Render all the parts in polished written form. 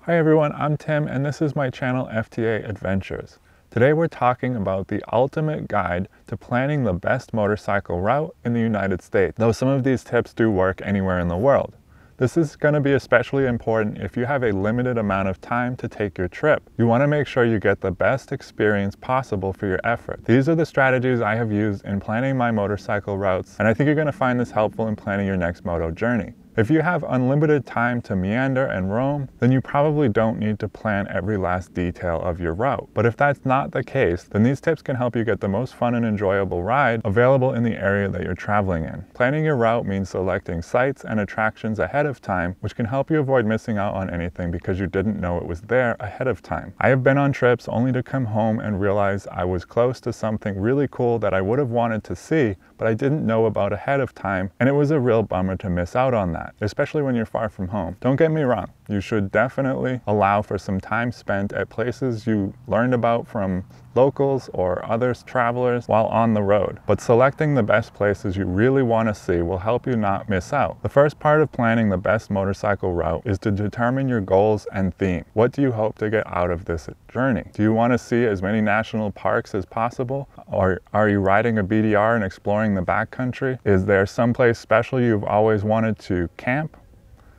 Hi everyone, I'm Tim and this is my channel FTA Adventures. Today we're talking about the ultimate guide to planning the best motorcycle route in the United States, though some of these tips do work anywhere in the world. This is going to be especially important if you have a limited amount of time to take your trip. You want to make sure you get the best experience possible for your effort. These are the strategies I have used in planning my motorcycle routes, and I think you're going to find this helpful in planning your next moto journey. If you have unlimited time to meander and roam, then you probably don't need to plan every last detail of your route. But if that's not the case, then these tips can help you get the most fun and enjoyable ride available in the area that you're traveling in. Planning your route means selecting sites and attractions ahead of time, which can help you avoid missing out on anything because you didn't know it was there ahead of time. I have been on trips only to come home and realize I was close to something really cool that I would have wanted to see, but I didn't know about ahead of time, and it was a real bummer to miss out on that, especially when you're far from home. Don't get me wrong, you should definitely allow for some time spent at places you learned about from locals or other travelers while on the road, but selecting the best places you really want to see will help you not miss out. The first part of planning the best motorcycle route is to determine your goals and theme. What do you hope to get out of this journey? Do you want to see as many national parks as possible? Or are you riding a BDR and exploring the backcountry? Is there someplace special you've always wanted to camp?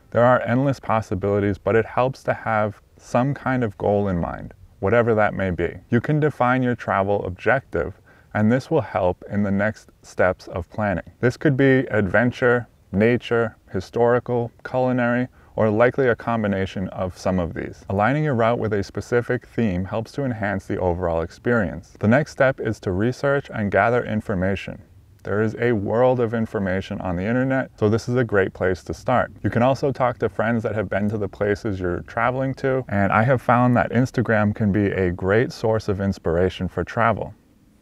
There are endless possibilities, but it helps to have some kind of goal in mind, whatever that may be. You can define your travel objective, and this will help in the next steps of planning. This could be adventure, nature, historical, culinary, or likely a combination of some of these. Aligning your route with a specific theme helps to enhance the overall experience. The next step is to research and gather information. There is a world of information on the internet, so this is a great place to start. You can also talk to friends that have been to the places you're traveling to, and I have found that Instagram can be a great source of inspiration for travel.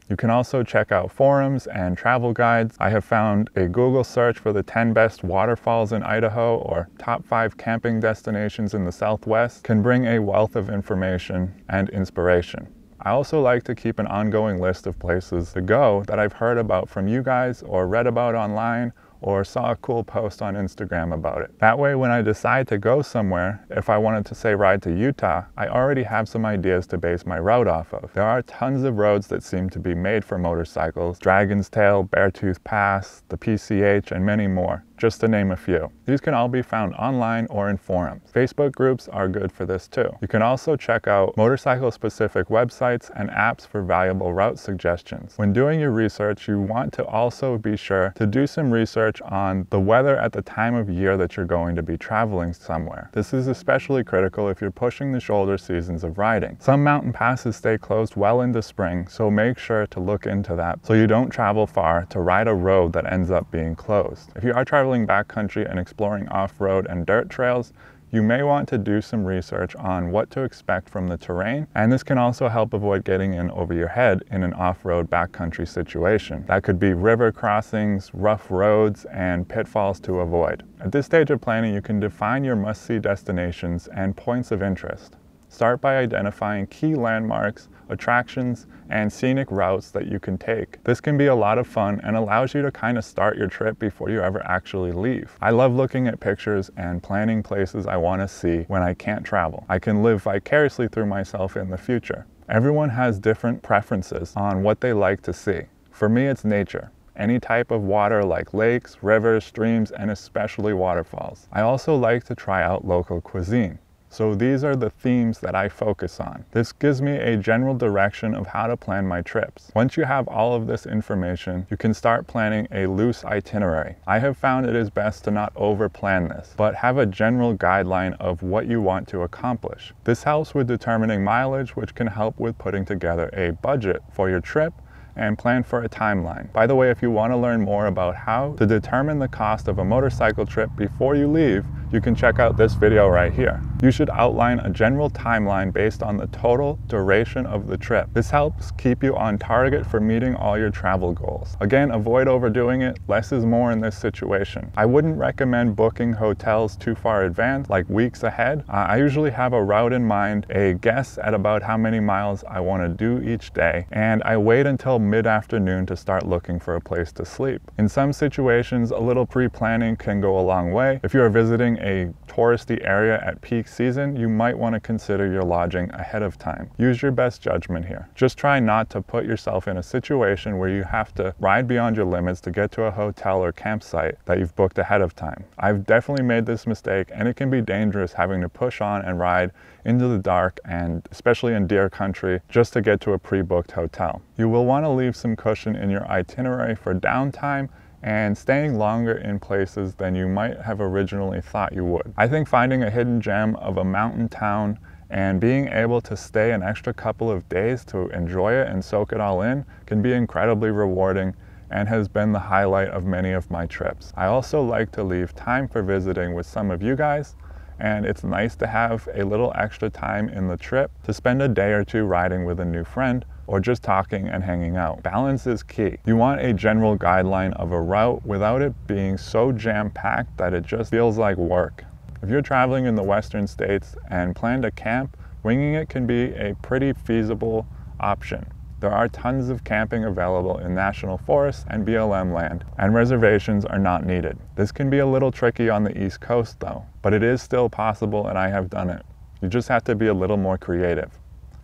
You can also check out forums and travel guides. I have found a Google search for the 10 best waterfalls in Idaho or top 5 camping destinations in the Southwest can bring a wealth of information and inspiration. I also like to keep an ongoing list of places to go that I've heard about from you guys or read about online or saw a cool post on Instagram about it. That way, when I decide to go somewhere, if I wanted to say ride to Utah, I already have some ideas to base my route off of. There are tons of roads that seem to be made for motorcycles: Dragon's Tail, Beartooth Pass, the PCH, and many more, just to name a few. These can all be found online or in forums. Facebook groups are good for this too. You can also check out motorcycle-specific websites and apps for valuable route suggestions. When doing your research, you want to also be sure to do some research on the weather at the time of year that you're going to be traveling somewhere. This is especially critical if you're pushing the shoulder seasons of riding. Some mountain passes stay closed well into spring, so make sure to look into that so you don't travel far to ride a road that ends up being closed. If you are traveling backcountry and exploring off-road and dirt trails, you may want to do some research on what to expect from the terrain, and this can also help avoid getting in over your head in an off-road backcountry situation. That could be river crossings, rough roads, and pitfalls to avoid. At this stage of planning, you can define your must-see destinations and points of interest. Start by identifying key landmarks, attractions, and scenic routes that you can take. This can be a lot of fun and allows you to kind of start your trip before you ever actually leave. I love looking at pictures and planning places I want to see when I can't travel. I can live vicariously through myself in the future. Everyone has different preferences on what they like to see. For me, it's nature. Any type of water like lakes, rivers, streams, and especially waterfalls. I also like to try out local cuisine. So these are the themes that I focus on. This gives me a general direction of how to plan my trips. Once you have all of this information, you can start planning a loose itinerary. I have found it is best to not over-plan this, but have a general guideline of what you want to accomplish. This helps with determining mileage, which can help with putting together a budget for your trip and plan for a timeline. By the way, if you want to learn more about how to determine the cost of a motorcycle trip before you leave, you can check out this video right here. You should outline a general timeline based on the total duration of the trip. This helps keep you on target for meeting all your travel goals. Again, avoid overdoing it. Less is more in this situation. I wouldn't recommend booking hotels too far advanced, like weeks ahead. I usually have a route in mind, a guess at about how many miles I want to do each day, and I wait until mid-afternoon to start looking for a place to sleep. In some situations, a little pre-planning can go a long way. If you are visiting visiting a touristy area at peak season, you might want to consider your lodging ahead of time. Use your best judgment here. Just try not to put yourself in a situation where you have to ride beyond your limits to get to a hotel or campsite that you've booked ahead of time. I've definitely made this mistake, and it can be dangerous having to push on and ride into the dark, and especially in deer country, just to get to a pre-booked hotel. You will want to leave some cushion in your itinerary for downtime and staying longer in places than you might have originally thought you would. I think finding a hidden gem of a mountain town and being able to stay an extra couple of days to enjoy it and soak it all in can be incredibly rewarding and has been the highlight of many of my trips. I also like to leave time for visiting with some of you guys, and it's nice to have a little extra time in the trip to spend a day or two riding with a new friend or just talking and hanging out. Balance is key. You want a general guideline of a route without it being so jam-packed that it just feels like work. If you're traveling in the western states and plan to camp, winging it can be a pretty feasible option. There are tons of camping available in national forests and BLM land, and reservations are not needed. This can be a little tricky on the East Coast though, but it is still possible and I have done it. You just have to be a little more creative.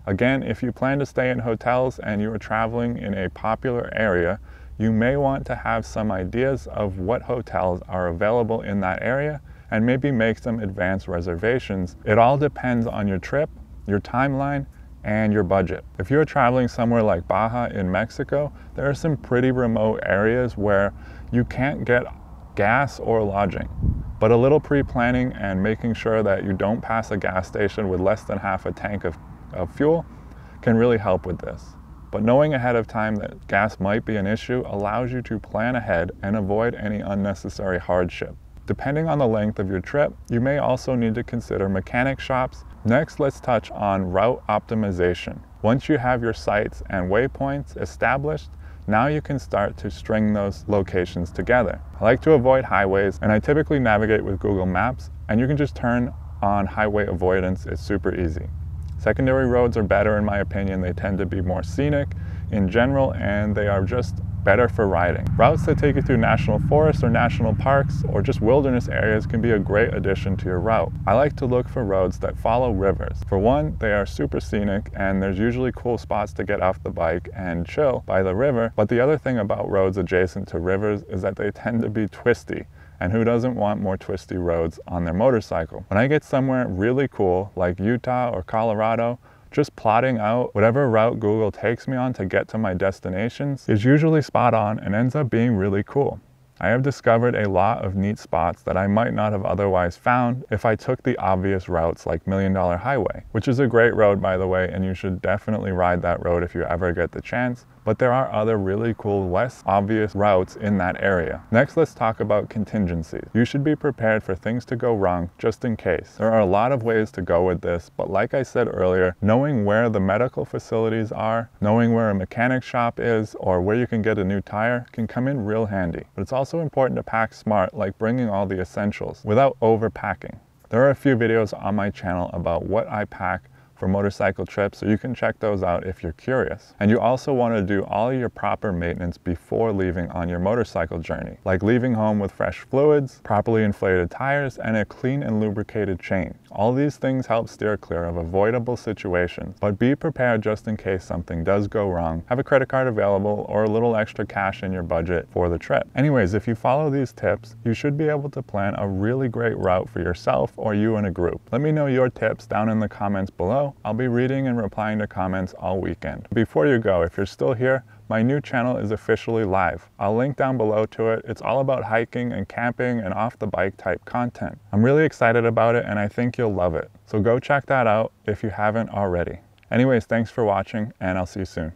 Again, if you plan to stay in hotels and you are traveling in a popular area, you may want to have some ideas of what hotels are available in that area and maybe make some advanced reservations. It all depends on your trip, your timeline, and your budget. If you're traveling somewhere like Baja in Mexico, there are some pretty remote areas where you can't get gas or lodging. But a little pre-planning and making sure that you don't pass a gas station with less than half a tank of fuel can really help with this. But knowing ahead of time that gas might be an issue allows you to plan ahead and avoid any unnecessary hardship. Depending on the length of your trip, you may also need to consider mechanic shops. Next, let's touch on route optimization. Once you have your sites and waypoints established, now you can start to string those locations together. I like to avoid highways, and I typically navigate with Google Maps, and you can just turn on highway avoidance. It's super easy. Secondary roads are better in my opinion. They tend to be more scenic in general, and they are just better for riding. Routes that take you through national forests or national parks or just wilderness areas can be a great addition to your route. I like to look for roads that follow rivers. For one, they are super scenic and there's usually cool spots to get off the bike and chill by the river, but the other thing about roads adjacent to rivers is that they tend to be twisty. And who doesn't want more twisty roads on their motorcycle? When I get somewhere really cool, like Utah or Colorado, just plotting out whatever route Google takes me on to get to my destinations is usually spot on and ends up being really cool. I have discovered a lot of neat spots that I might not have otherwise found if I took the obvious routes like Million Dollar Highway, which is a great road by the way, and you should definitely ride that road if you ever get the chance. But there are other really cool, less obvious routes in that area. Next, let's talk about contingencies. You should be prepared for things to go wrong just in case. There are a lot of ways to go with this, but like I said earlier, knowing where the medical facilities are, knowing where a mechanic shop is, or where you can get a new tire can come in real handy. But it's also important to pack smart, like bringing all the essentials without overpacking. There are a few videos on my channel about what I pack for motorcycle trips, so you can check those out if you're curious. And you also want to do all your proper maintenance before leaving on your motorcycle journey, like leaving home with fresh fluids, properly inflated tires, and a clean and lubricated chain. All these things help steer clear of avoidable situations, but be prepared just in case something does go wrong. Have a credit card available or a little extra cash in your budget for the trip. Anyways, if you follow these tips, you should be able to plan a really great route for yourself or you in a group. Let me know your tips down in the comments below. I'll be reading and replying to comments all weekend. Before you go, if you're still here, my new channel is officially live. I'll link down below to it. It's all about hiking and camping and off the bike type content. I'm really excited about it and I think you'll love it. So go check that out if you haven't already. Anyways, thanks for watching and I'll see you soon.